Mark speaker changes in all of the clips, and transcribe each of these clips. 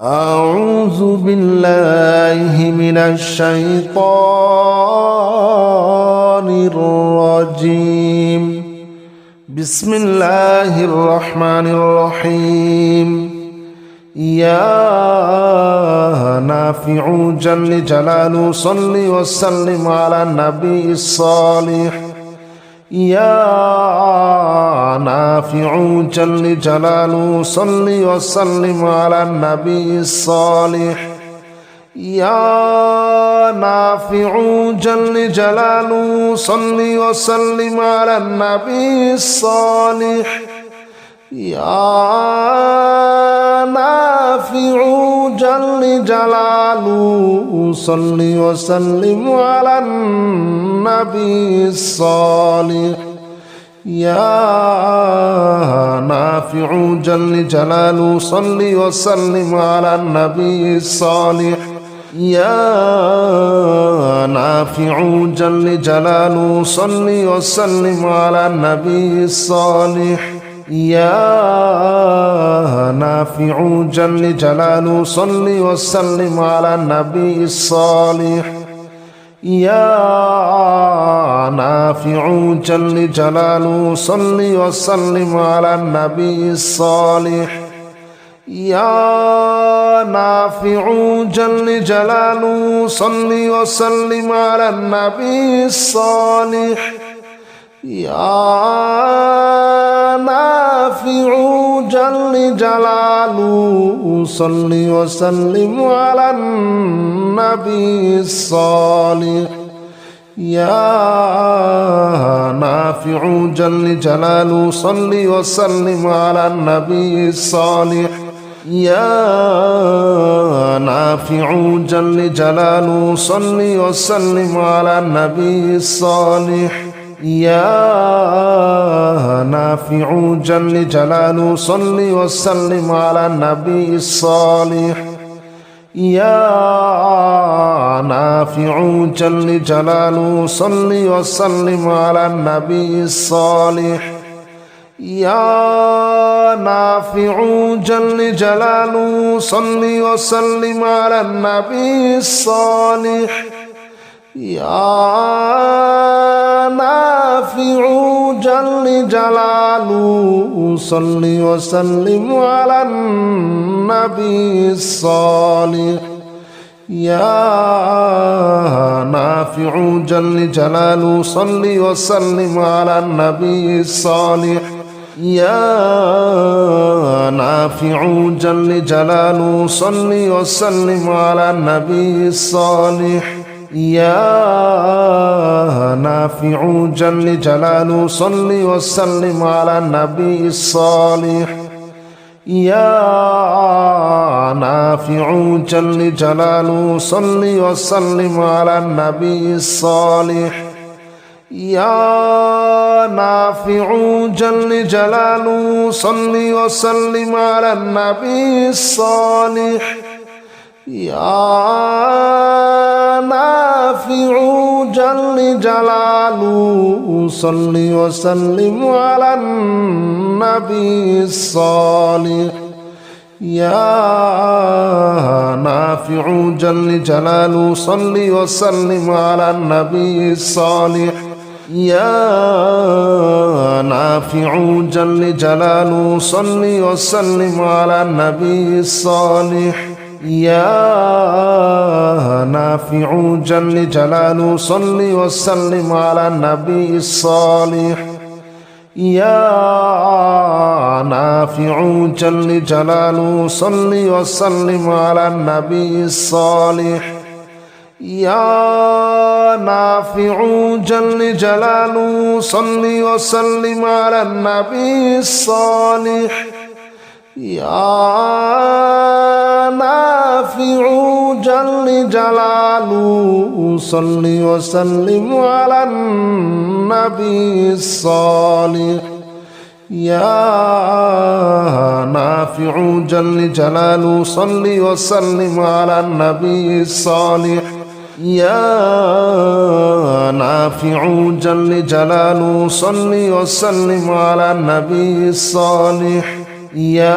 Speaker 1: أعوذ بالله من الشيطان الرجيم. بسم الله الرحمن الرحيم. يا نافع جل جلاله صل وسلم على النبي الصالح. يا نافع جل جلاله صل وسلم على النبي الصالح. يا نافع جل جلاله صل وسلم على النبي الصالح. يا نافع جل جلاله صل وسلم على النبي الصالح. يا نافع جل جلاله صل وسلم على النبي الصالح. يا نافع جل جلاله صل وسلم على النبي الصالح. يا نافع جل جلاله صل وسلم على النبي الصالح. يا نافع جل جلاله صل وسلم على النبي الصالح. يا نافع جل جلاله صل وسلم على النبي الصالح. يا نافع جل جلاله صل وسلم على النبي الصالح. يا نافع جل جلاله صل وسلم على النبي الصالح. يا نافع جل جلاله صل وسلم على النبي الصالح. يا نافع جل جلاله صل وسلم على النبي الصالح. يا نافع جل جلاله صل وسلم على النبي الصالح. يا نافع جل جلاله صل وسلم على النبي الصالح. يا نافع جل جلاله صل وسلم على النبي الصالح. يا نافع جل جلاله صل وسلم على النبي الصالح. يا نافع جل جلاله صل وسلم على النبي الصالح. يا نافع جل جلاله صل وسلم على النبي الصالح. يا نافع جل جلاله صل وسلم على النبي الصالح. يا نافع جل جلاله صل وسلم على النبي الصالح. يا نافع جل جلاله صل وسلم على النبي الصالح. يا نافع جل جلاله صل وسلم على النبي الصالح. يا نافع جل جلاله صل وسلم على النبي الصالح. يا نافع جل جلاله صل وسلم على النبي الصالح. يا نافع جل جلاله صل وسلم على النبي الصالح. يا نافع جل جلاله صل وسلم على النبي الصالح. يا نافع جل جلاله صل وسلم على النبي الصالح. يا نافع جل جلاله صل وسلم على النبي الصالح. يا نافع جل جلاله صل وسلم على النبي الصالح. يا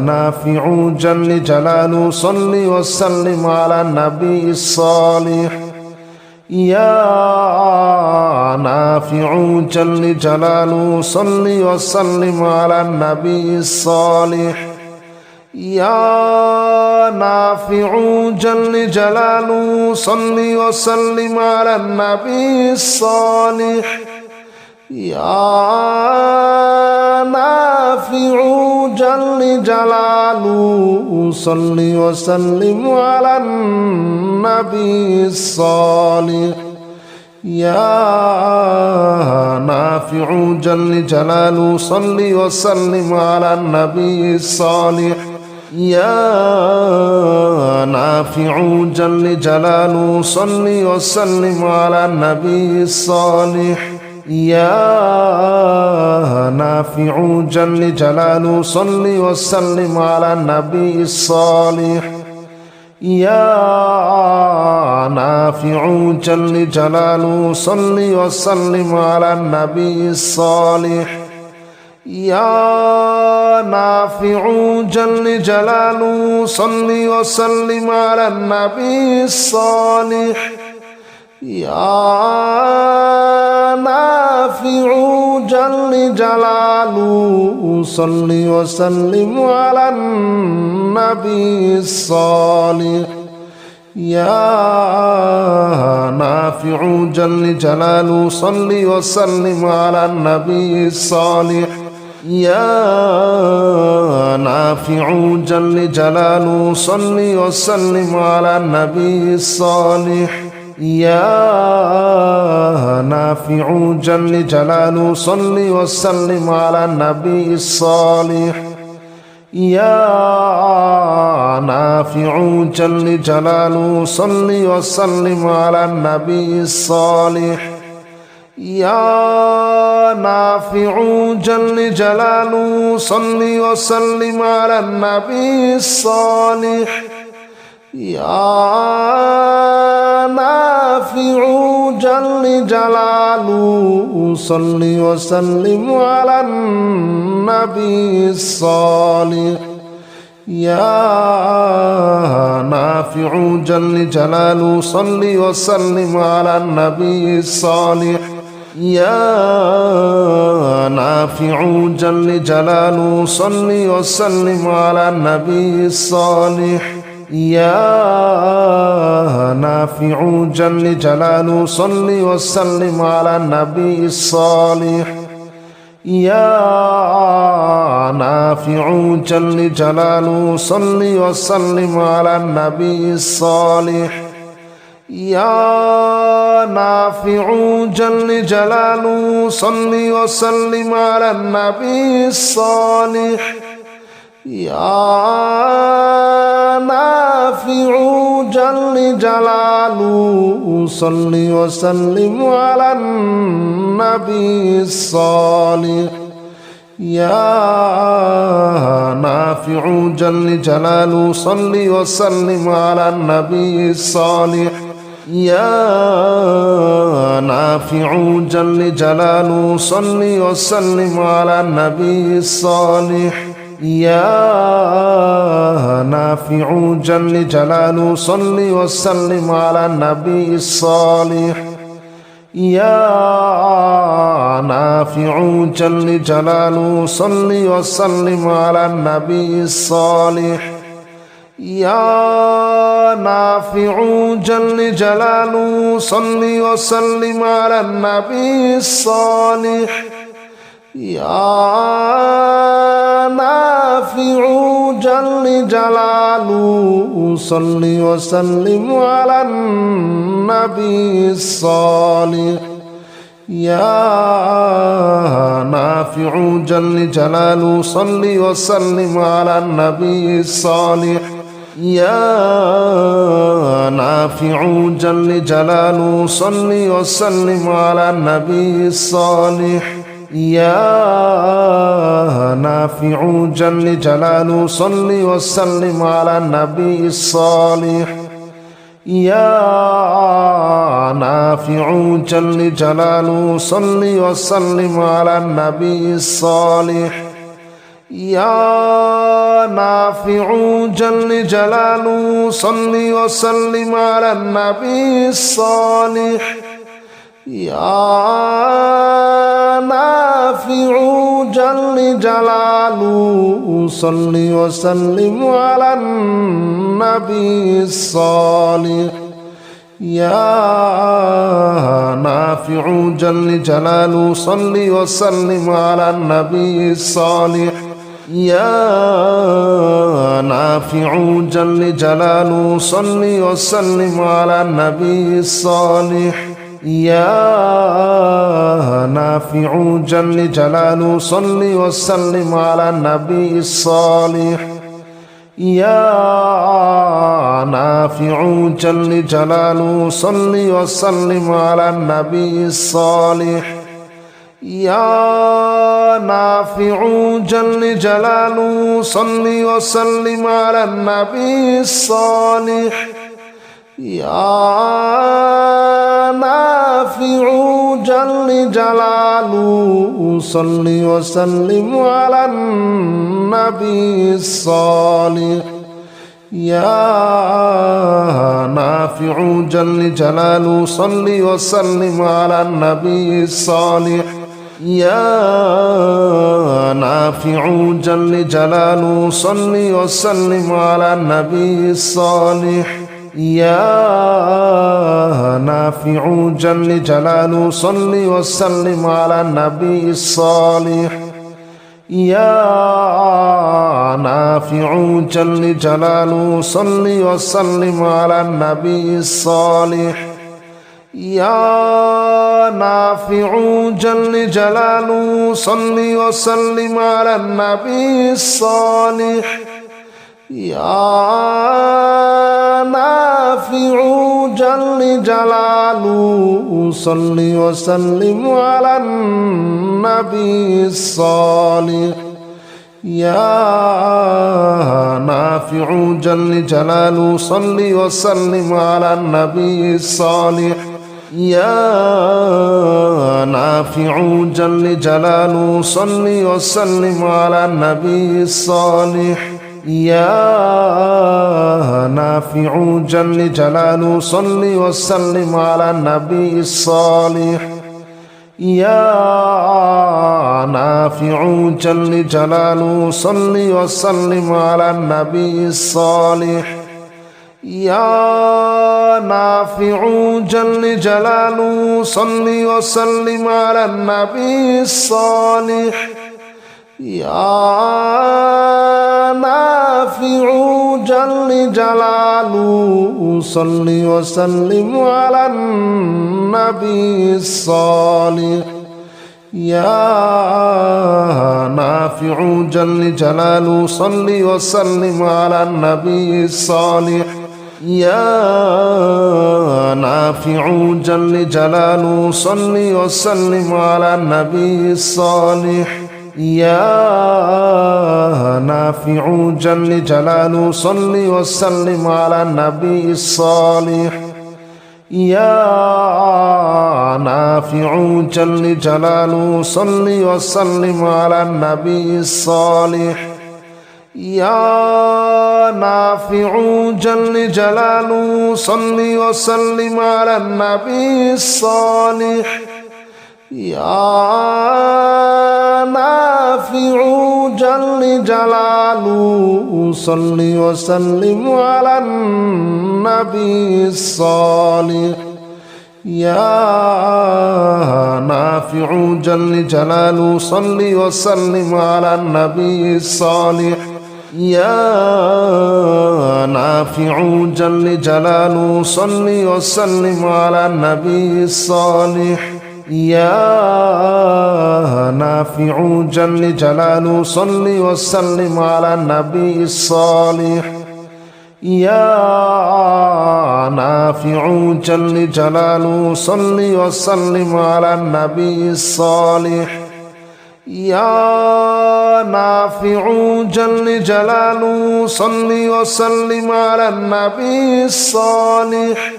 Speaker 1: نافع جل جلاله صل وسلم على النبي الصالح يا نافع جل جلاله صل وسلم على النبي الصالح يا نافع جل جلاله صل وسلم على النبي الصالح يا نافع جل جلاله صل وسلم على النبي الصالح يا نافع جل جلاله صل وسلم على النبي الصالح يا نافع جل جلاله صل وسلم على النبي الصالح يا نافع جل جلاله صل وسلم على النبي الصالح يا نافع جل جلاله صل وسلم على النبي الصالح يا نافع جل جلاله صل وسلم على النبي الصالح يا نافع جل جلاله صل وسلم على النبي الصالح يا نافع جل جلاله صل وسلم على النبي الصالح يا نافع جل جلاله صل وسلم على النبي الصالح يا نافع جل جلاله صل وسلم على النبي الصالح يا نافع جل جلاله صل وسلم على النبي الصالح يا نافع جل جلاله صل وسلم على النبي الصالح يا نافع جل جلاله صل وسلم على النبي الصالح يا نافع جل جلاله صل وسلم على النبي الصالح يا نافع جل جلاله صل وسلم على النبي الصالح يا نافع جل جلاله صل وسلم على النبي الصالح يا نافع جل جلاله صل وسلم على النبي الصالح يا نافع جل جلاله صل وسلم على النبي الصالح يا نافع جل جلاله صل وسلم على النبي الصالح يا نافع جل جلاله صل وسلم على النبي الصالح يا نافع جل جلاله صل وسلم على النبي الصالح يا نافع جل جلاله صل وسلم على النبي الصالح يا نافع جل جلاله صل وسلم على النبي الصالح يا نافع جل جلاله صل وسلم على النبي الصالح يا نافع جل جلاله صل وسلم على النبي الصالح يا نافع جل جلاله صل وسلم على النبي الصالح يا نافع جل جلاله صل وسلم على النبي الصالح يا نافع جل جلاله صل وسلم على النبي الصالح يا نافع جل جلاله صل وسلم على النبي الصالح يا نافع جل جلاله صل وسلم على النبي الصالح يا نافع جل جلاله صل وسلم على النبي الصالح يا نافع جل جلاله صل وسلم على النبي الصالح يا نافع جل جلاله صل وسلم على النبي الصالح يا نافع جل جلاله صل وسلم على النبي الصالح يا نافع جل جلاله صل وسلم على النبي الصالح يا نافع جل جلاله صل وسلم على النبي الصالح يا نافع جل جلاله صل وسلم على النبي الصالح يا نافع جل جلاله صل وسلم على النبي الصالح يا نافع جل جلاله صل وسلم على النبي الصالح يا نافع جل جلاله صل وسلم على النبي الصالح يا نافع جل جلاله صل وسلم على النبي الصالح يا نافع جل جلاله صل وسلم على النبي الصالح يا نافع جل جلاله صل وسلم على النبي الصالح يا نافع جل جلاله صل وسلم على النبي الصالح يا نافع جل جلاله صل وسلم على النبي الصالح يا نافع جل جلاله صل وسلم على النبي الصالح يا نافع جل جلاله صل وسلم على النبي الصالح يا نافع جل جلاله صل وسلم على النبي الصالح يا نافع جل جلاله صل وسلم على النبي الصالح يا نافع جل جلاله صل وسلم على النبي الصالح يا نافع جل جلاله صل وسلم على النبي الصالح يا نافع جل جلاله صل وسلم على النبي الصالح يا نافع جل جلاله صل وسلم على النبي الصالح يا نافع جل جلاله صل وسلم على النبي الصالح يا نافع جل جلاله صل وسلم على النبي الصالح يا نافع جل جلاله صل وسلم على النبي الصالح يا نافع جل جلاله صل وسلم على النبي الصالح يا نافع جل جلاله صل وسلم على النبي الصالح يا نافع جل جلاله صل وسلم على النبي الصالح يا نافع جل جلاله صل وسلم على النبي الصالح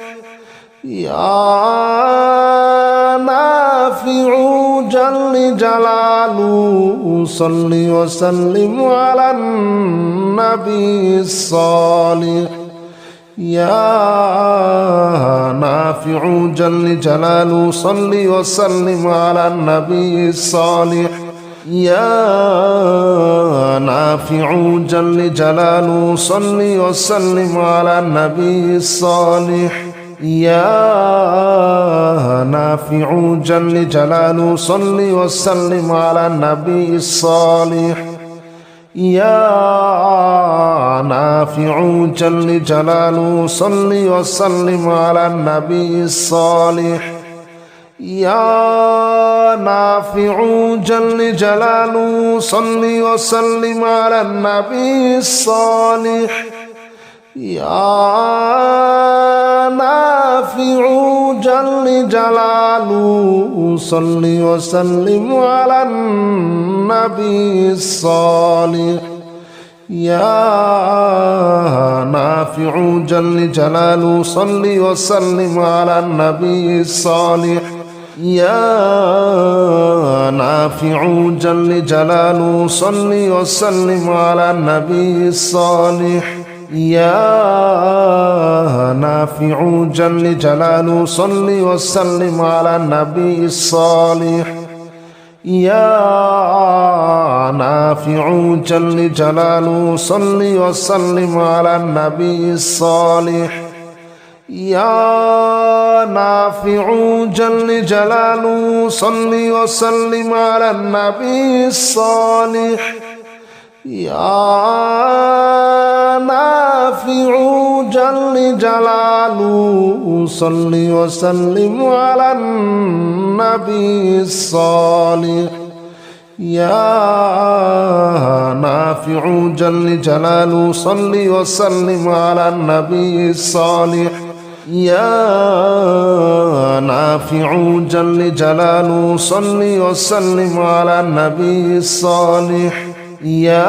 Speaker 1: يا نافع جل جلاله صل وسلم على النبي الصالح يا نافع جل جلاله صل وسلم على النبي الصالح يا نافع جل جلاله صل وسلم على النبي الصالح يا نافع جل جلاله صل وسلم على النبي الصالح يا نافع جل جلاله صل وسلم على النبي الصالح يا نافع جل جلاله صل وسلم على النبي الصالح يا نافع جل جلاله صل وسلم على النبي الصالح يا نافع جل جلاله صل وسلم على النبي الصالح يا نافع جل جلاله صل وسلم على النبي الصالح يا نافع جل جلاله صل وسلم على النبي الصالح يا نافع جل جلاله صل وسلم على النبي الصالح يا نافع جل جلاله صل وسلم على النبي الصالح يا نافع جل جلاله صل وسلم على النبي الصالح يا نافع جل جلاله صل وسلم على النبي الصالح يا نافع جل جلاله صل وسلم على النبي الصالح يا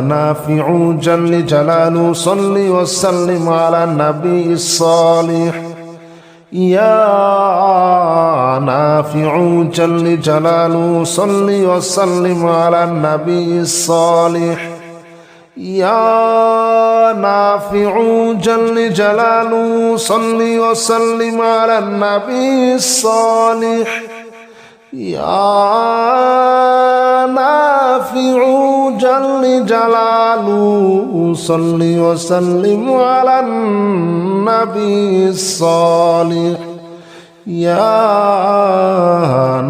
Speaker 1: نافع جل جلاله صل وسلم على النبي الصالح يا نافع جل جلاله صل وسلم على النبي الصالح يا نافع جل جلاله صل وسلم على النبي الصالح يا نافع جل جلاله صل وسلم على النبي الصالح يا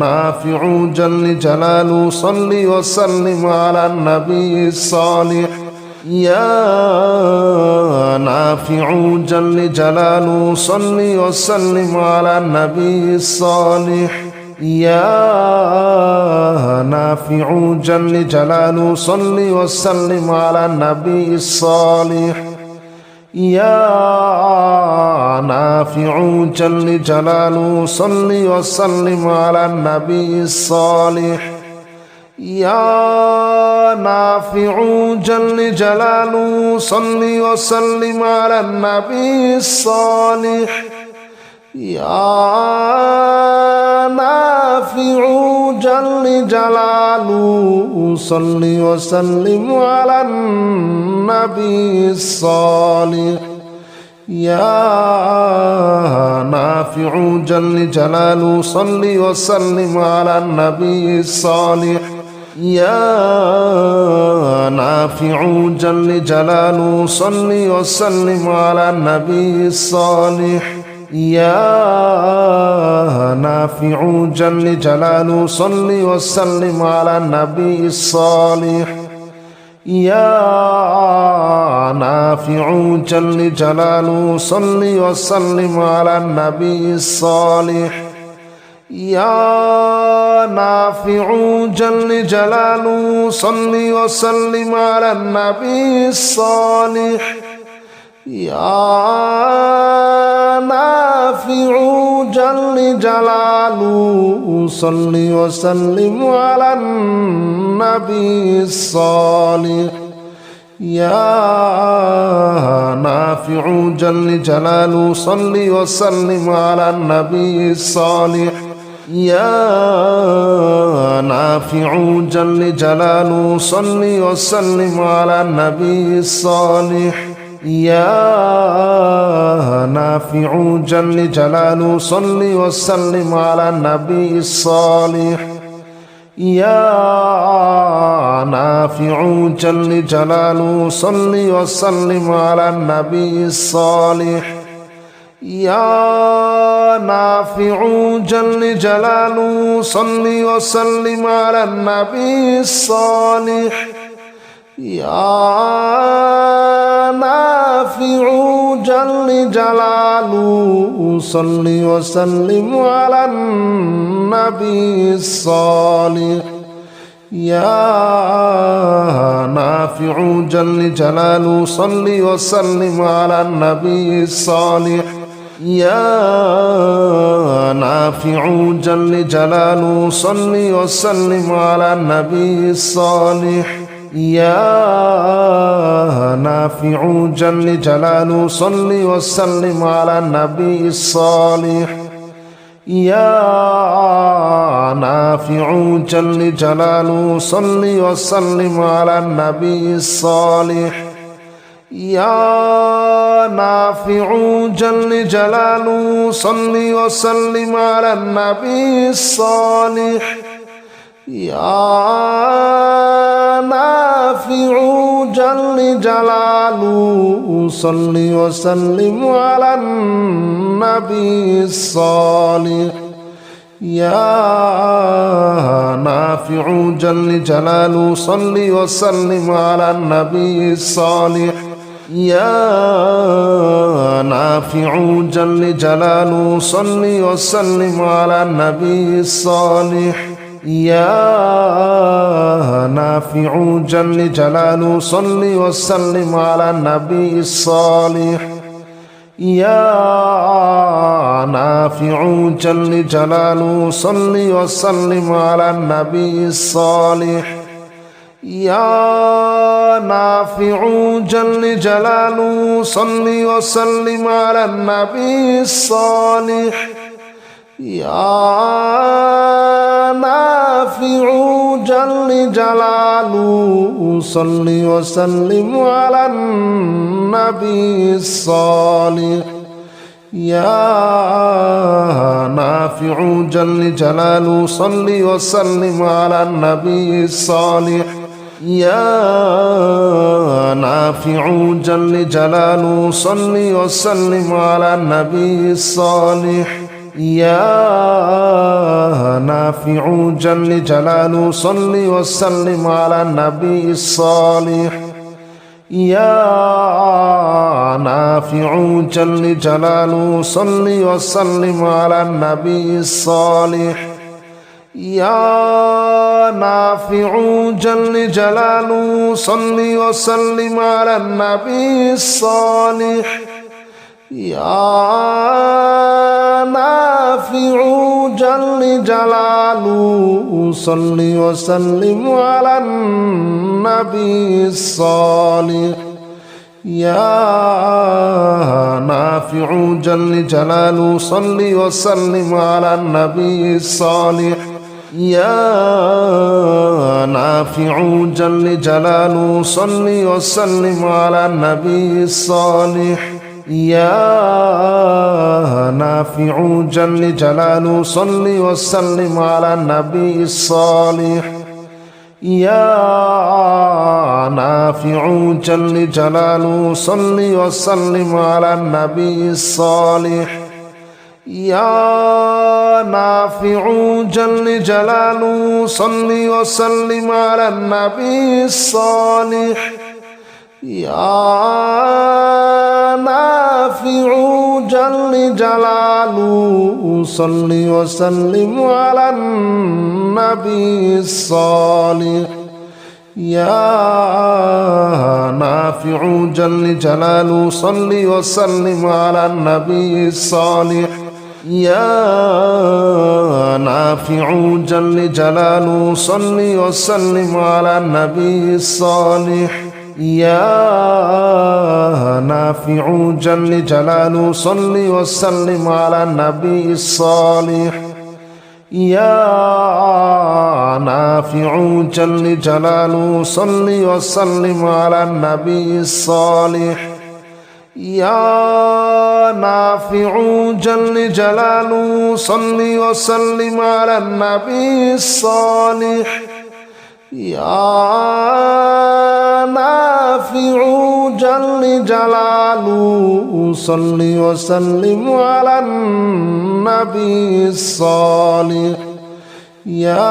Speaker 1: نافع جل جلاله صل وسلم على النبي الصالح يا نافع جل جلاله صل وسلم على النبي الصالح يا نافع جل جلاله صل وسلم على النبي الصالح يا نافع جل جلاله صل وسلم على النبي الصالح يا نافع جل جلاله صل وسلم على النبي الصالح يا نافع جل جلاله صل وسلم على النبي الصالح يا نافع جل جلاله صل وسلم على النبي الصالح يا نافع جل جلاله صل وسلم على النبي الصالح يا نافع جل جلاله صل وسلم على النبي الصالح يا نافع جل جلاله صل وسلم على النبي الصالح يا نافع جل جلاله صل وسلم على النبي الصالح يا نافع جل جلاله صل وسلم على النبي الصالح يا نافع جل جلاله صل وسلم على النبي الصالح يا نافع جل جلاله صل وسلم على النبي الصالح يا نافع جل جلاله صل وسلم على النبي الصالح يا نافع جل جلاله صل وسلم على النبي الصالح يا نافع جل جلاله صل وسلم على النبي الصالح يا نافع جل جلاله صل وسلم على النبي الصالح يا نافع جل جلاله صل وسلم على النبي الصالح يا نافع جل جلاله صل وسلم على النبي الصالح يا نافع جل جلاله صل وسلم على النبي الصالح يا نافع جل جلاله صل وسلم على النبي الصالح يا نافع جل جلاله صل وسلم على النبي الصالح يا نافع جل جلاله صل وسلم على النبي الصالح يا نافع جل جلاله صل وسلم على النبي الصالح يا نافع جل جلاله صل وسلم على النبي الصالح يا نافع جل جلاله صل وسلم على النبي الصالح يا نافع جل جلاله صل وسلم على النبي الصالح يا نافع جل جلاله صل وسلم على النبي الصالح يا نافع جل جلاله صل وسلم على النبي الصالح يا نافع جل جلاله صل وسلم على النبي الصالح يا نافع جل جلاله صل وسلم على النبي الصالح يا نافع جل جلاله صل وسلم على النبي الصالح يا نافع جل جلاله صل وسلم على النبي الصالح يا نافع جل جلاله صل وسلم على النبي الصالح يا نافع جل جلاله صل وسلم على النبي الصالح يا نافع جل جلاله صل وسلم على النبي الصالح يا نافع جل جلاله صل وسلم على النبي الصالح يا نافع جل جلاله صل وسلم على النبي الصالح يا نافع جل جلاله صل وسلم على النبي الصالح يا نافع جل جلاله صل وسلم على النبي الصالح يا نافع جل جلاله صل وسلم على النبي الصالح يا نافع جل جلاله صل وسلم على النبي الصالح يا نافع جل جلاله صل وسلم على النبي الصالح يا نافع جل جلاله صل وسلم على النبي الصالح يا نافع جل جلاله صل وسلم على النبي الصالح يا نافع جل جلاله صل وسلم على النبي الصالح يا نافع جل جلاله صل وسلم على النبي الصالح يا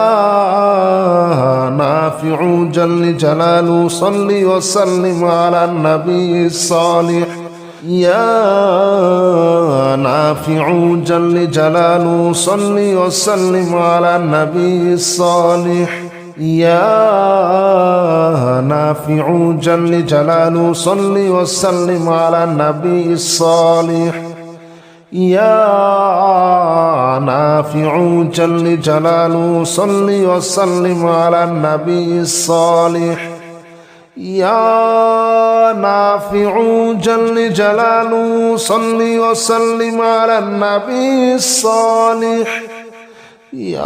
Speaker 1: نافع جل جلاله صل وسلم على النبي الصالح يا نافع جل جلاله صل وسلم على النبي الصالح يا نافع جل جلاله صل وسلم على النبي الصالح يا نافع جل جلاله صل وسلم على النبي الصالح يا نافع جل جلاله صل وسلم على النبي الصالح يا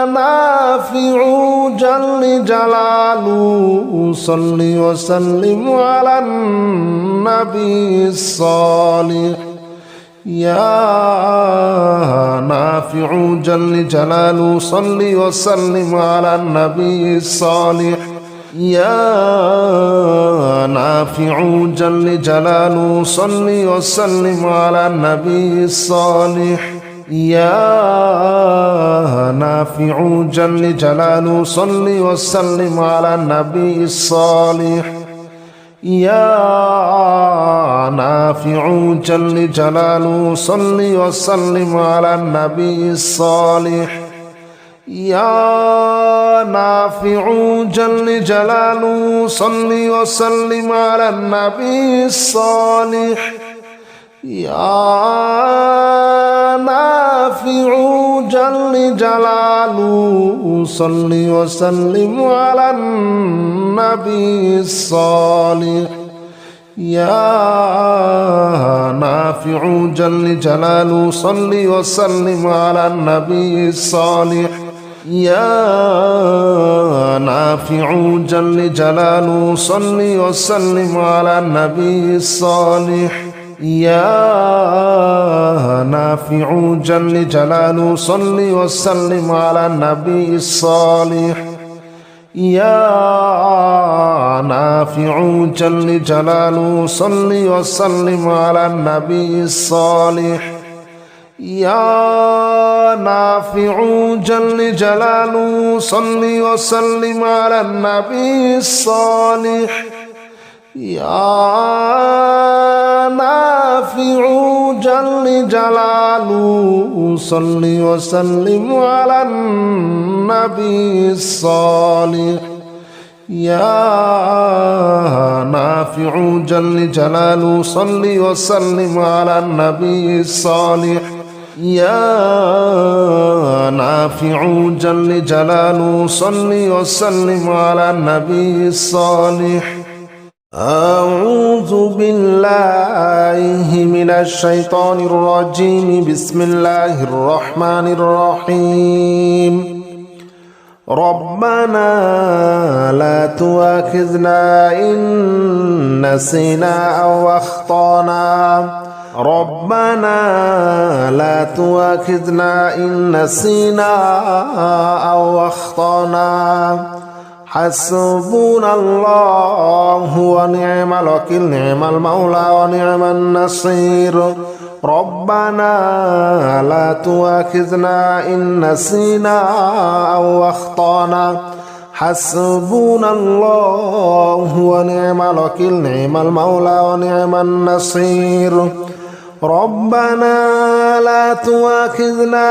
Speaker 1: نافع جل جلاله صل وسلم على النبي الصالح يا نافع جل جلاله صل وسلم على النبي الصالح يا نافع جل جلاله صل وسلم على النبي الصالح يا نافع جل جلاله صل وسلم على النبي الصالح يا نافع جل جلاله صل وسلم على النبي الصالح يا نافع جل جلاله صل وسلم على النبي الصالح يا نافع جل جلاله صل وسلم على النبي الصالح يا نافع جل جلاله صل وسلم على النبي الصالح يا نافع جل جلاله صل وسلم على النبي الصالح يا نافع جل جلاله صل وسلم على النبي الصالح يا نافع جل جلاله صل وسلم على النبي الصالح يا نافع جل جلاله صل وسلم على النبي الصالح يا نافع جل جلاله صل وسلم على النبي الصالح يا نافع جل جلاله صل وسلم على النبي الصالح يا نافع جل جلاله صل وسلم على النبي الصالح أعوذ بالله من الشيطان الرجيم بسم الله الرحمن الرحيم ربنا لا تؤاخذنا إن نسينا أو أخطأنا ربنا لا تؤاخذنا إن نسينا أو أخطأنا حسبنا الله ونعم الوكيل نعم المولى ونعم النصير ربنا لا تؤاخذنا إن نسينا أو أخطأنا حسبنا الله ونعم الوكيل نعم المولى ونعم النصير ربنا لا تؤاخذنا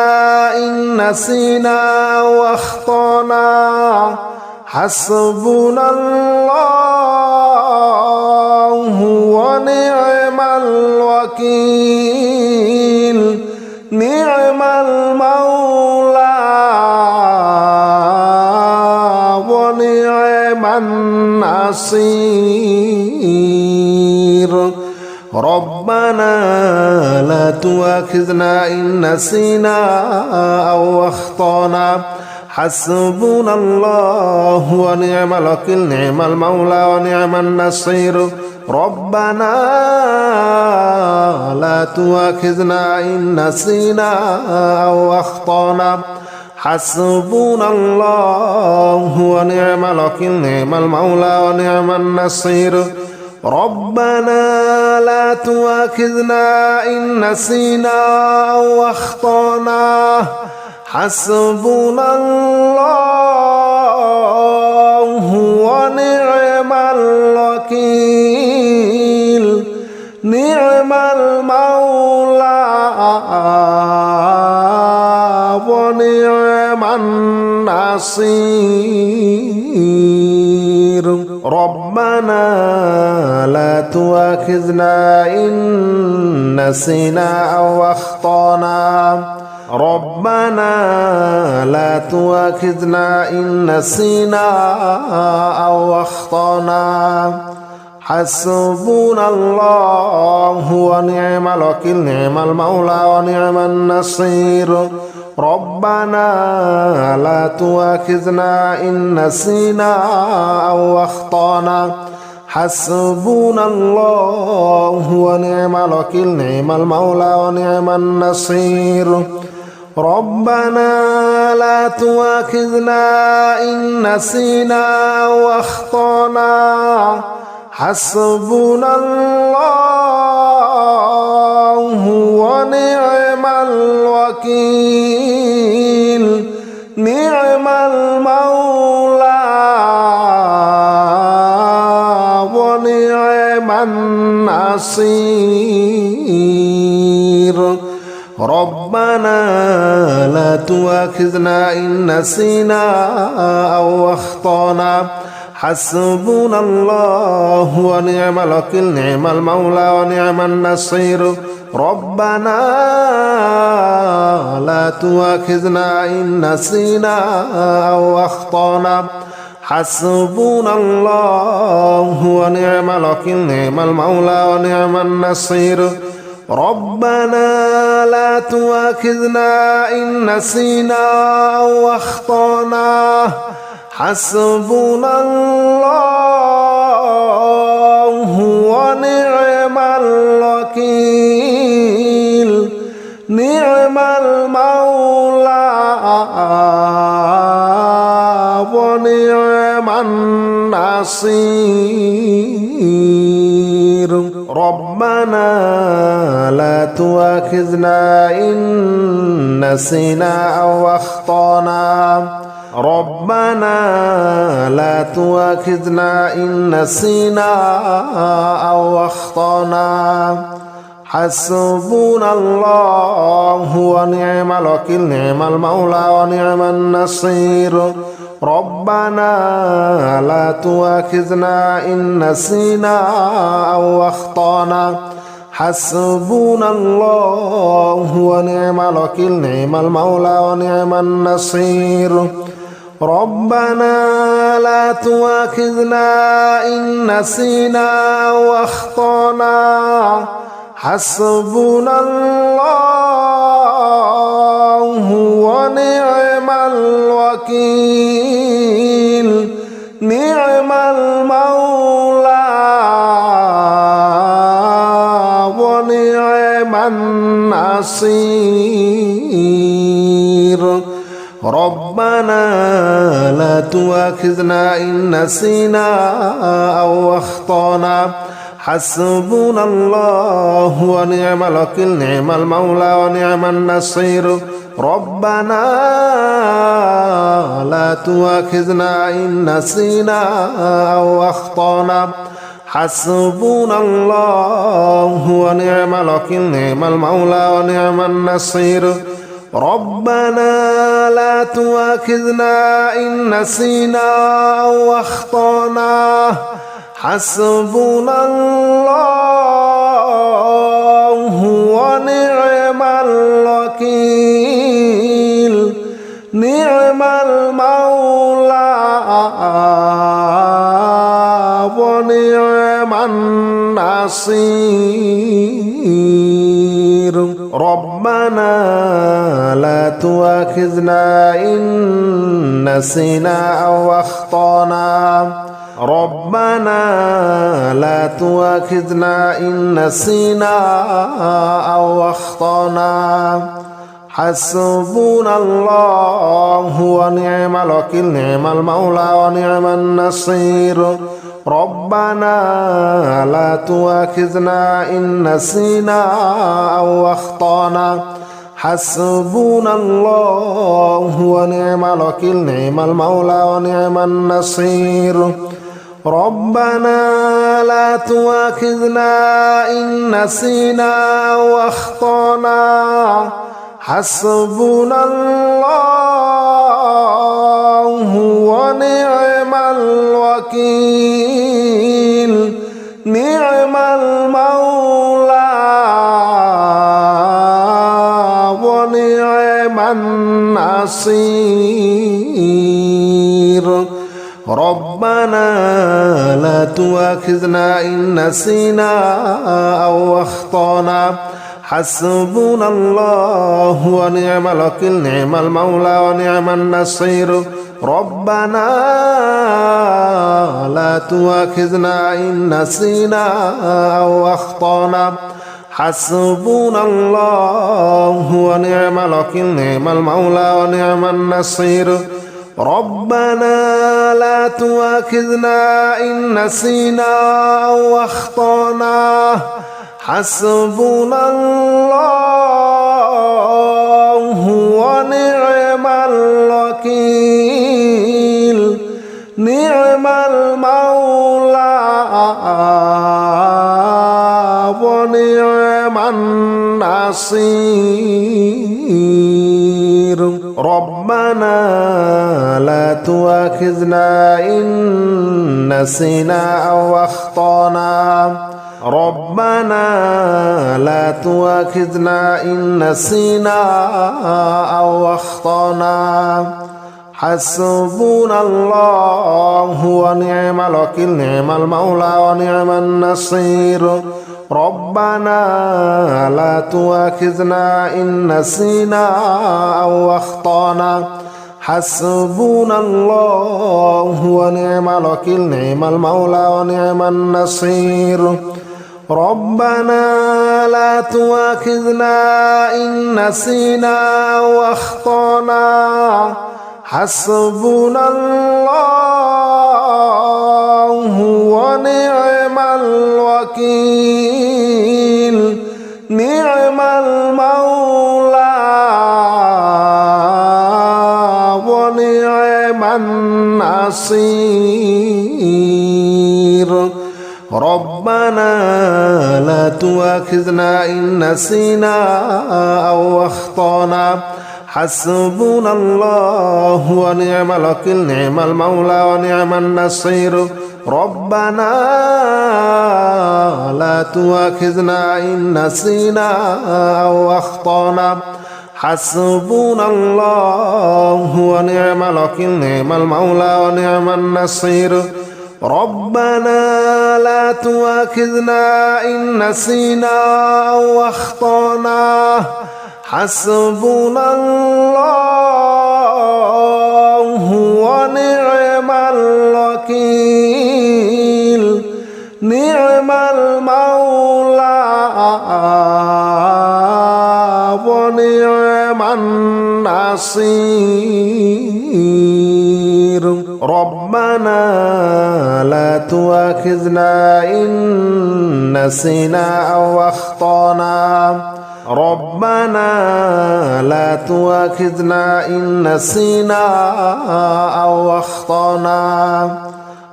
Speaker 1: إن نسينا أو أخطأنا حسبنا الله ونعم الوكيل نعم المولى ونعم النصير ربنا لا تؤاخذنا إن نسينا أو أخطأنا حسبنا الله ونعم الوكيل نعم المولى ونعم النصير ربنا لا تؤاخذنا إن نسينا أو أخطأنا حسبنا الله ونعم الوكيل نعم المولى ونعم النصير ربنا لا تؤاخذنا إن نسينا أو أخطأنا حسبنا الله ونعم الوكيل نعم المولى ونعم النصير ربنا لا تؤاخذنا إن نسينا أو أخطأنا ربنا لا تؤاخذنا إن نسينا أو أخطأنا حسبنا الله ونعم الوكيل نعم المولى ونعم النصير ربنا لا تؤاخذنا إن نسينا أو أخطأنا حسبنا الله ونعم الوكيل نعم المولى ونعم النصير ربنا لا تؤاخذنا إن نسينا أو أخطأنا حسبنا الله ونعم الوكيل نعم المولى ونعم النصير ربنا لا تؤاخذنا إن نسينا أو أخطأنا حسبنا الله ونعم الوكيل نعم المولى ونعم النصير ربنا لا تؤاخذنا إن نسينا أو أخطأنا حسبنا الله ونعم الوكيل نعم المولى ونعم النصير ربنا لا تؤاخذنا إن نسينا أو أخطأنا حسبنا الله ونعم الوكيل نعم المولى ونعم النصير ربنا لا تؤاخذنا إن نسينا أو أخطأنا ربنا لا تؤاخذنا إن نسينا أو أخطأنا حسبنا الله ونعم الوكيل نعم المولى ونعم النصير ربنا لا تؤاخذنا إن نسينا أو أخطأنا حسبنا الله ونعم الوكيل نعم المولى ونعم النصير ربنا لا تؤاخذنا إن نسينا أو أخطأنا حسبنا الله ونعم الوكيل نعم المولى ونعم النصير ربنا لا تؤاخذنا إن نسينا أو أخطأنا حسبنا الله ونعم الوكيل نعم المولى ونعم النصير ربنا لا تؤاخذنا إن نسينا أو أخطأنا حسبنا الله ونعم الوكيل نعم المولى ونعم النصير ربنا لا تؤاخذنا إن نسينا أو أخطأنا حسبنا الله ونعم الوكيل نعم المولى ونعم النصير ربنا لا تؤاخذنا إن نسينا أو أخطأنا ربنا لا تؤاخذنا إن نسينا أو أخطأنا حسبنا الله ونعم الوكيل نعم المولى ونعم النصير ربنا لا تؤاخذنا إن نسينا أو أخطأنا حسبنا الله ونعم الوكيل نعم المولى ونعم النصير ربنا لا تؤاخذنا إن نسينا أو أخطأنا حسبنا الله ونعم الوكيل نعم المولى ونعم النصير ربنا لا تؤاخذنا إن نسينا أو أخطأنا حسبنا الله ونعم الوكيل نعم المولى ونعم النصير ربنا لا تؤاخذنا إن نسينا أو أخطأنا حسبنا الله ونعم الوكيل نعم المولى ونعم النصير ربنا لا تؤاخذنا إن نسينا أو أخطأنا حسبنا الله ونعم الوكيل نعم المولى ونعم النصير ربنا لا تؤاخذنا إن نسينا أو أخطأنا ربنا لا تؤاخذنا إن نسينا أو أخطأنا حسبنا الله ونعم الوكيل نعم المولى ونعم النصير ربنا لا تؤاخذنا إن نسينا أو أخطأنا حسبنا الله ونعم الوكيل نعم المولى ونعم النصير ربنا لا تؤاخذنا إن نسينا أو أخطأنا حسبنا الله ونعم الوكيل نعم المولى ونعم النصير ربنا لا تؤاخذنا إن نسينا أو أخطأنا حسبنا الله ونعم الوكيل نعم المولى ونعم النصير ربنا لا تؤاخذنا إن نسينا أو أخطأنا حسبنا الله ونعم الوكيل نعم المولى ونعم النصير ربنا لا تؤاخذنا إن نسينا أو أخطأنا حسبنا الله ونعم الوكيل نعم المولى ونعم النصير ربنا لا تؤاخذنا إن نسينا أو أخطأنا ربنا لا تؤاخذنا إن نسينا أو أخطأنا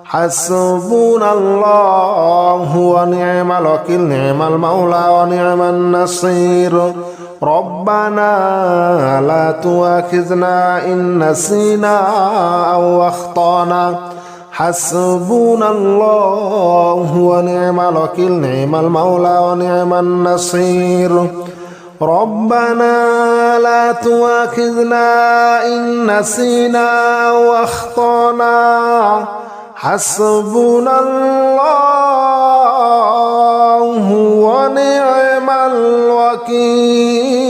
Speaker 1: حسبنا الله ونعم الوكيل نعم المولى ونعم النصير ربنا لا تؤاخذنا إن نسينا أو أخطأنا حسبنا الله ونعم الوكيل نعم المولى ونعم النصير ربنا لا تؤاخذنا إن نسينا أو أخطأنا حسبنا الله ونعم الوكيل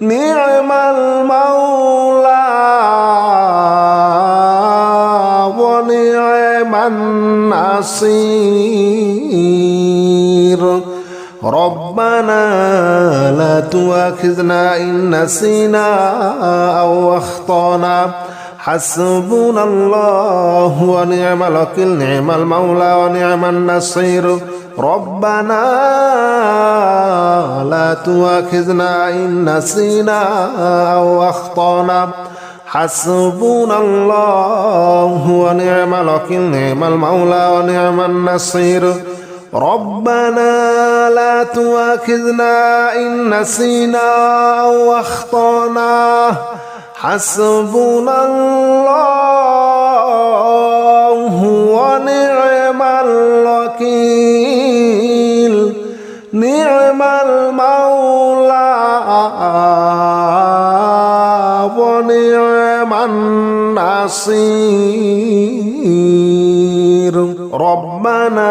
Speaker 1: نعم المولى ونعم النصير ربنا لا تؤاخذنا إن نسينا أو أخطأنا حسبنا الله ونعم الوكيل نعم المولى ونعم النصير ربنا لا تؤاخذنا إن نسينا أو أخطأنا حسبنا الله ونعم الوكيل نعم المولى ونعم النصير ربنا لا تؤاخذنا إن نسينا أو أخطأنا حسبنا الله ونعم الوكيل نعم المولى ونعم النصير ربنا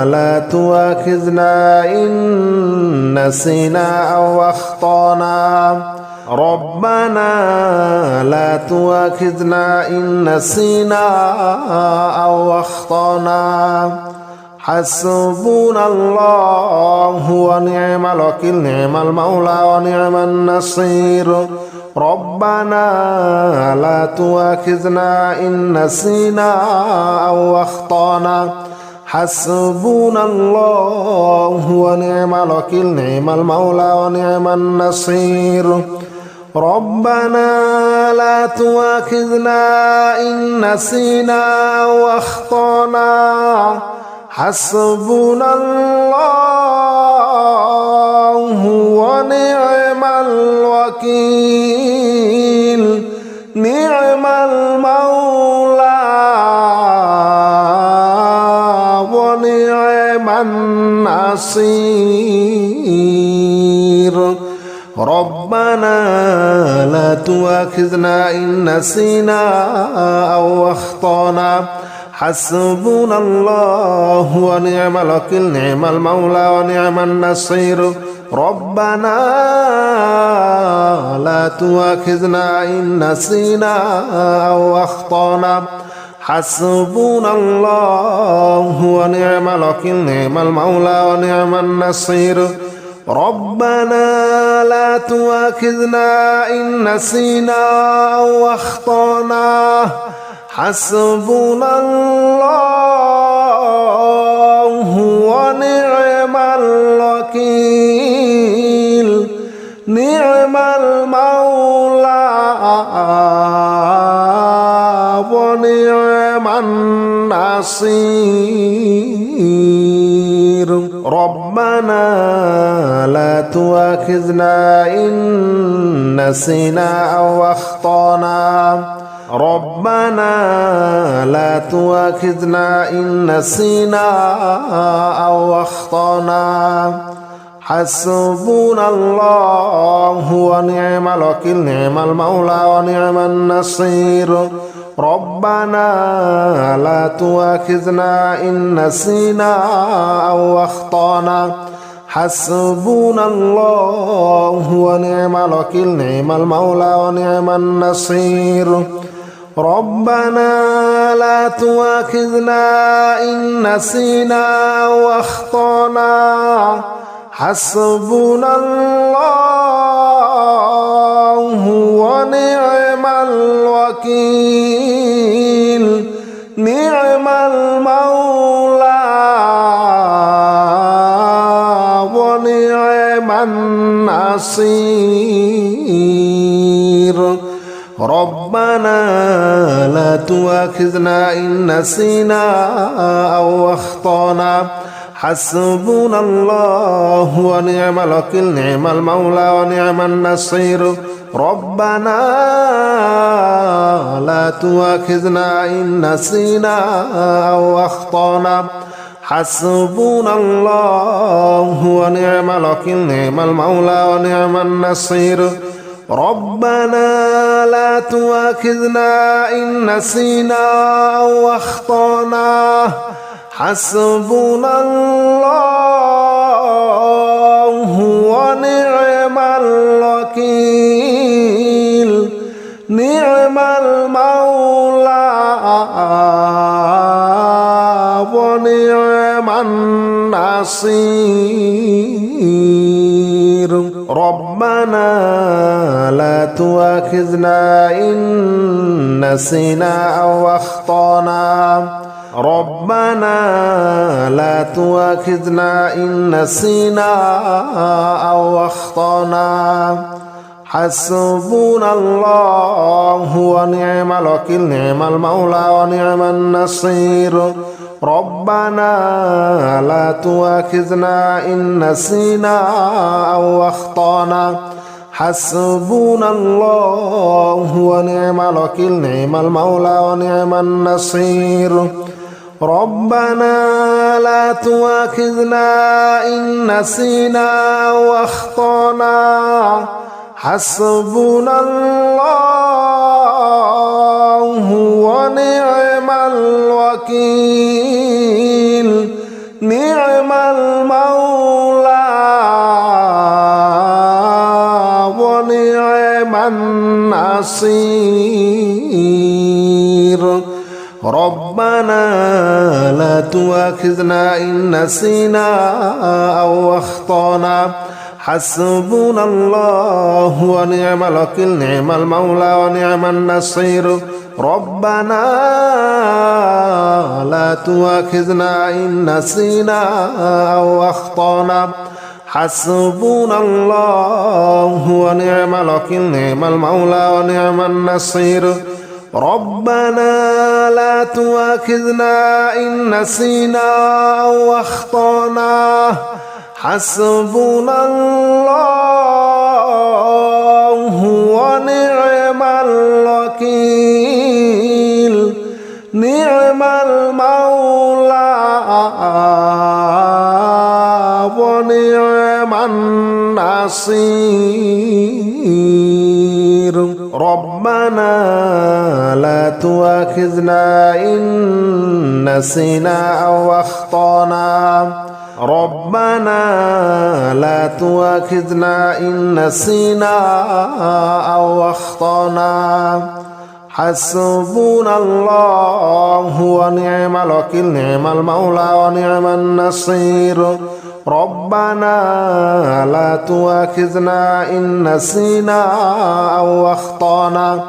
Speaker 1: لا تؤاخذنا إن نسينا أو أخطأنا ربنا لا تؤاخذنا إن نسينا أو أخطأنا حسبنا الله ونعم الوكيل نعم المولى ونعم النصير ربنا لا تؤاخذنا إن نسينا أو أخطأنا حسبنا الله ونعم الوكيل نعم المولى ونعم النصير ربنا لا تؤاخذنا إن نسينا أو أخطأنا حسبنا الله ونعم الوكيل نعم المولى ونعم النصير ربنا لا تؤاخذنا إن نسينا أو أخطأنا حسبنا الله ونعم الوكيل نعم المولى ونعم النصير ربنا لا تؤاخذنا إن نسينا أو أخطأنا حسبنا الله ونعم الوكيل نعم المولى ونعم النصير ربنا لا تؤاخذنا إن نسينا أو أخطأنا حسبنا الله ونعم الوكيل نعم المولى ونعم النصير ربنا لا تؤاخذنا إن نسينا أو أخطأنا ربنا لا تؤاخذنا إن نسينا أو أخطأنا حسبنا الله ونعم الوكيل نعم المولى ونعم النصير ربنا لا تؤاخذنا إن نسينا أو أخطأنا حسبنا الله ونعم الوكيل نعم المولى ونعم النصير ربنا لا تؤاخذنا إن نسينا أو أخطأنا حسبنا الله ونعم الوكيل نعم المولى ونعم النصير ربنا لا تؤاخذنا إن نسينا أو أخطأنا حسبنا الله ونعم الوكيل نعم المولى ونعم النصير ربنا لا تؤاخذنا إن نسينا أو أخطأنا حسبنا الله ونعم الوكيل نعم المولى ونعم النصير ربنا لا تؤاخذنا إن نسينا أو أخطأنا حسبنا الله ونعم الوكيل نعم المولى ونعم النصير ربنا لا تؤاخذنا إن نسينا أو أخطأنا ربنا لا تؤاخذنا إن نسينا أو أخطأنا حسبنا الله ونعم الوكيل نعم المولى ونعم النصير ربنا لا تؤاخذنا إن نسينا أو أخطأنا حسبنا الله ونعم الوكيل نعم المولى ونعم النصير ربنا لا تؤاخذنا إن نسينا أو أخطأنا حسبنا الله ونعم الوكيل نعم المولى ونعم النصير ربنا لا تؤاخذنا إن نسينا أو أخطأنا حسبنا الله ونعم الوكيل نعم المولى ونعم النصير ربنا لا تؤاخذنا إن نسينا أو أخطأنا حسبنا الله ونعم الوكيل نعم المولى ونعم النصير ربنا لا تؤاخذنا إن نسينا أو أخطأنا حسبنا الله ونعم الوكيل نعم المولى ونعم النصير ربنا لا تؤاخذنا إن نسينا أو أخطأنا ربنا لا تؤاخذنا إن نسينا أو أخطأنا حسبنا الله ونعم الوكيل نعم المولى ونعم النصير ربنا لا تؤاخذنا إن نسينا أو أخطأنا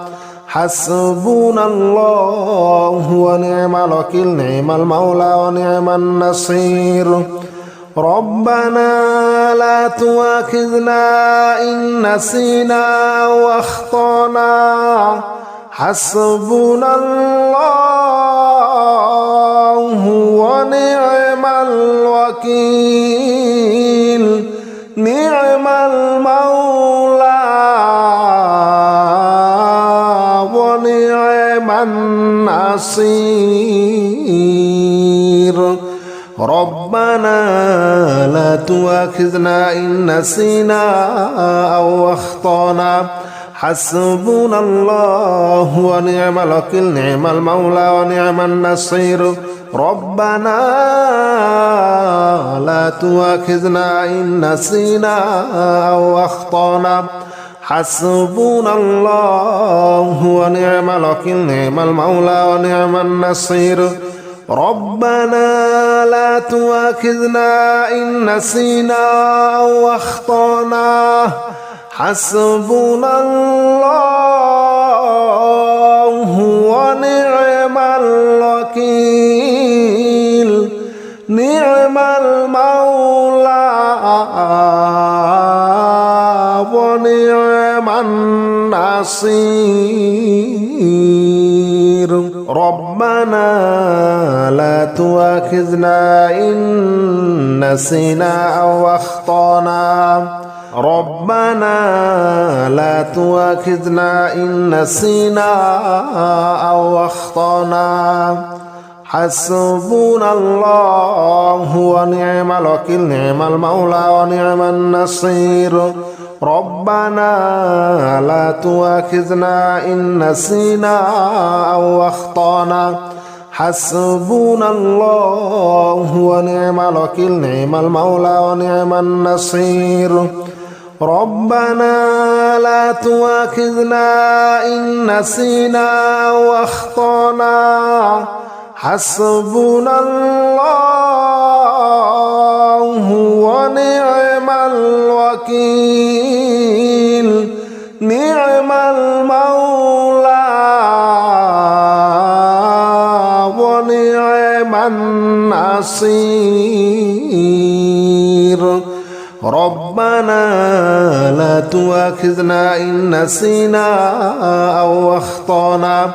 Speaker 1: حسبنا الله ونعم الوكيل نعم المولى ونعم النصير ربنا لا تؤاخذنا إن نسينا أو أخطأنا حسبنا الله ونعم الوكيل نعم المولى ونعم النصير ربنا لا تؤاخذنا إن نسينا أو أخطأنا حسبنا الله ونعم الوكيل نعم المولى ونعم النصير ربنا لا تؤاخذنا إن نسينا أو أخطأنا حسبنا الله ونعم الوكيل نعم المولى ونعم النصير ربنا لا تؤاخذنا إن نسينا أو أخطأنا حسبنا الله ونعم الوكيل نعم المولى ونعم النصير ربنا لا تؤاخذنا إن نسينا أو أخطأنا ربنا لا تؤاخذنا إن نسينا أو أخطأنا حسبنا الله ونعم الوكيل نعم المولى ونعم النصير ربنا لا تؤاخذنا إن نسينا أو أخطأنا حسبنا الله ونعم الوكيل نعم المولى ونعم النصير ربنا لا تؤاخذنا إن نسينا أو أخطأنا حسبنا الله ونعم الوكيل نعم المولى ونعم النصير ربنا لا تؤاخذنا إن نسينا أو أخطأنا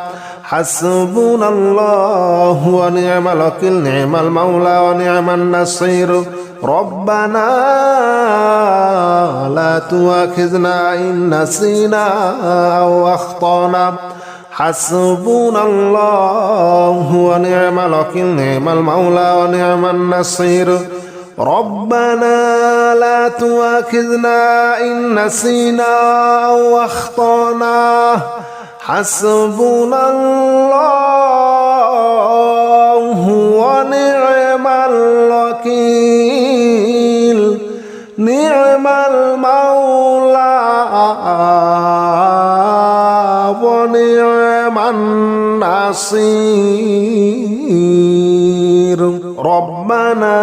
Speaker 1: حسبنا الله ونعم الوكيل نعم المولى ونعم النصير ربنا لا تؤاخذنا إن نسينا أو أخطأنا حسبنا الله ونعم الوكيل نعم المولى ونعم النصير ربنا لا تؤاخذنا إن نسينا أو أخطأنا حسبنا الله ونعم الوكيل نعم المولى ونعم النصير ربنا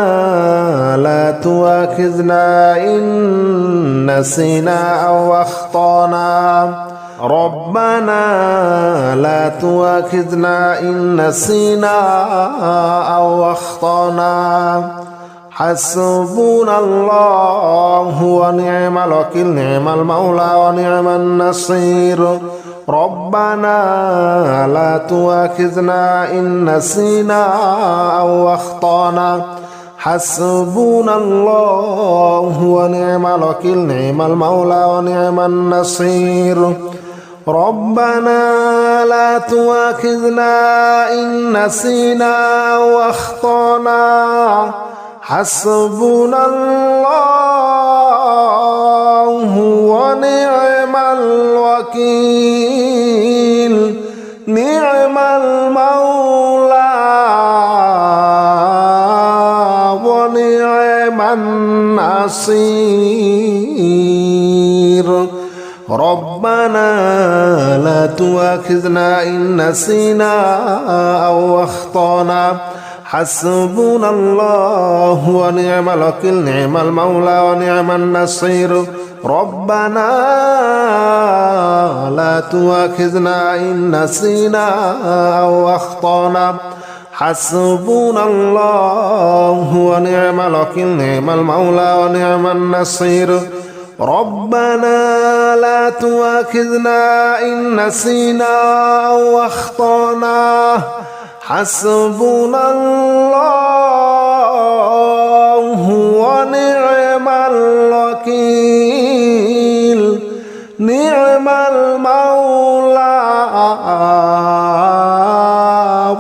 Speaker 1: لا تؤاخذنا إن نسينا أو أخطأنا ربنا لا تؤاخذنا إن نسينا أو أخطأنا حسبنا الله ونعم الوكيل نعم المولى ونعم النصير ربنا لا تؤاخذنا إن نسينا أو أخطأنا حسبنا الله ونعم الوكيل نعم المولى ونعم النصير ربنا لا تؤاخذنا إن نسينا أو أخطأنا حسبنا الله ونعم الوكيل نعم المولى ونعم النصير ربنا لا تؤاخذنا إن نسينا أو أخطأنا حسبنا الله ونعم الوكيل نعم المولى ونعم النصير ربنا لا تؤاخذنا إن نسينا أو أخطأنا حسبنا الله ونعم الوكيل نعم المولى ونعم النصير ربنا لا تؤاخذنا إن نسينا أو أخطأنا حسبنا الله ونعم الوكيل نعم المولى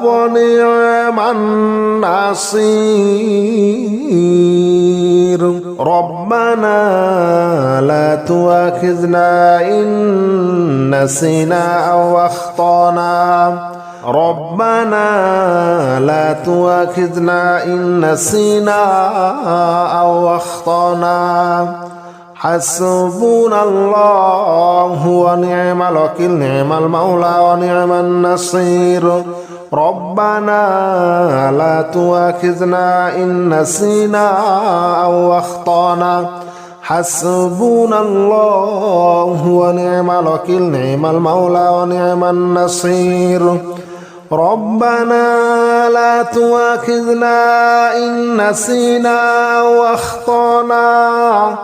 Speaker 1: ونعم النصير ربنا لا تؤاخذنا إن نسينا أو أخطأنا ربنا لا تؤاخذنا إن نسينا أو أخطأنا حسبنا الله ونعم الوكيل نعم المولى ونعم النصير ربنا لا تؤاخذنا إن نسينا أو أخطأنا حسبنا الله ونعم الوكيل نعم المولى ونعم النصير ربنا لا تؤاخذنا إن نسينا أو أخطأنا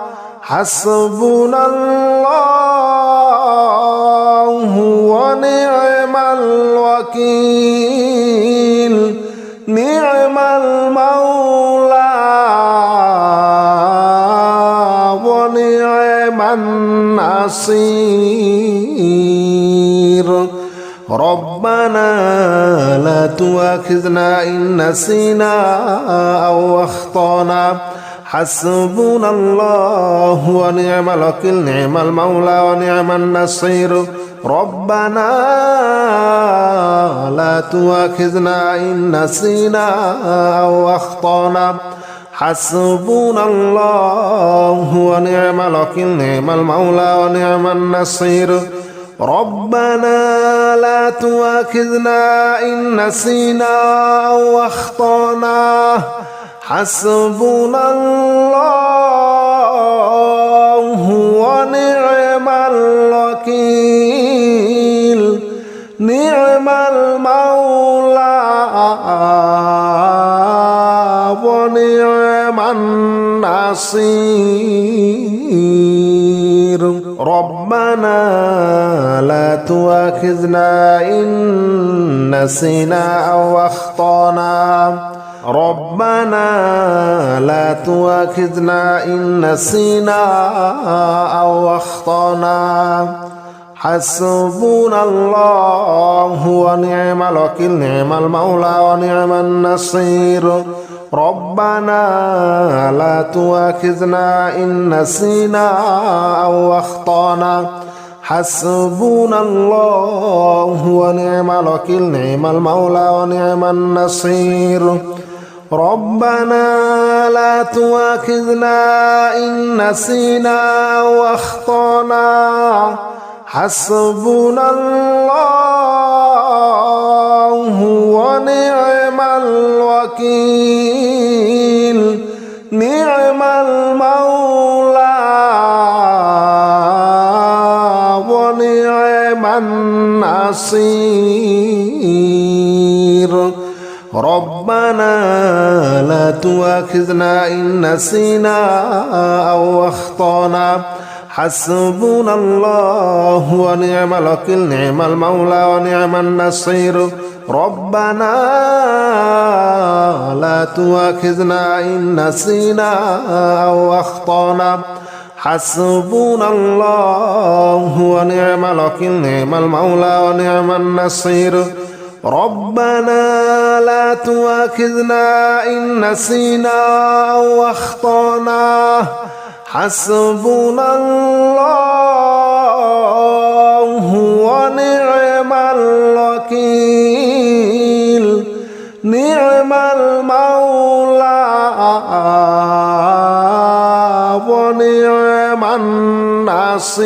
Speaker 1: حسبنا الله ونعم الوكيل نعم المولى ونعم النصير ربنا لا تؤاخذنا إن نسينا أو أخطأنا حسبنا الله ونعم الوكيل نعم المولى ونعم النصير ربنا لا تؤاخذنا إن نسينا أو أخطأنا حسبنا الله ونعم الوكيل نعم المولى ونعم النصير ربنا لا تؤاخذنا إن نسينا أو أخطأنا حسبنا الله ونعم الوكيل نعم المولى ونعم النصير ربنا لا تؤاخذنا إن نسينا أو أخطأنا ربنا لا تؤاخذنا إن نسينا أو أخطأنا حسبنا الله ونعم الوكيل نعم المولى ونعم النصير ربنا لا تؤاخذنا إن نسينا أو أخطأنا حسبنا الله ونعم الوكيل نعم المولى ونعم النصير ربنا لا تؤاخذنا إن نسينا أو أخطأنا حسبنا الله ونعم الوكيل نعم المولى ونعم النصير ربنا لا تؤاخذنا إن نسينا أو أخطأنا حسبنا الله ونعم الوكيل نعم المولى ونعم النصير ربنا لا تؤاخذنا إن نسينا أو أخطأنا حسبنا الله ونعم الوكيل نعم المولى ونعم النصير ربنا لا تؤاخذنا إن نسينا أو أخطأنا حسبنا الله ونعم الوكيل نعم المولى ونعم النصير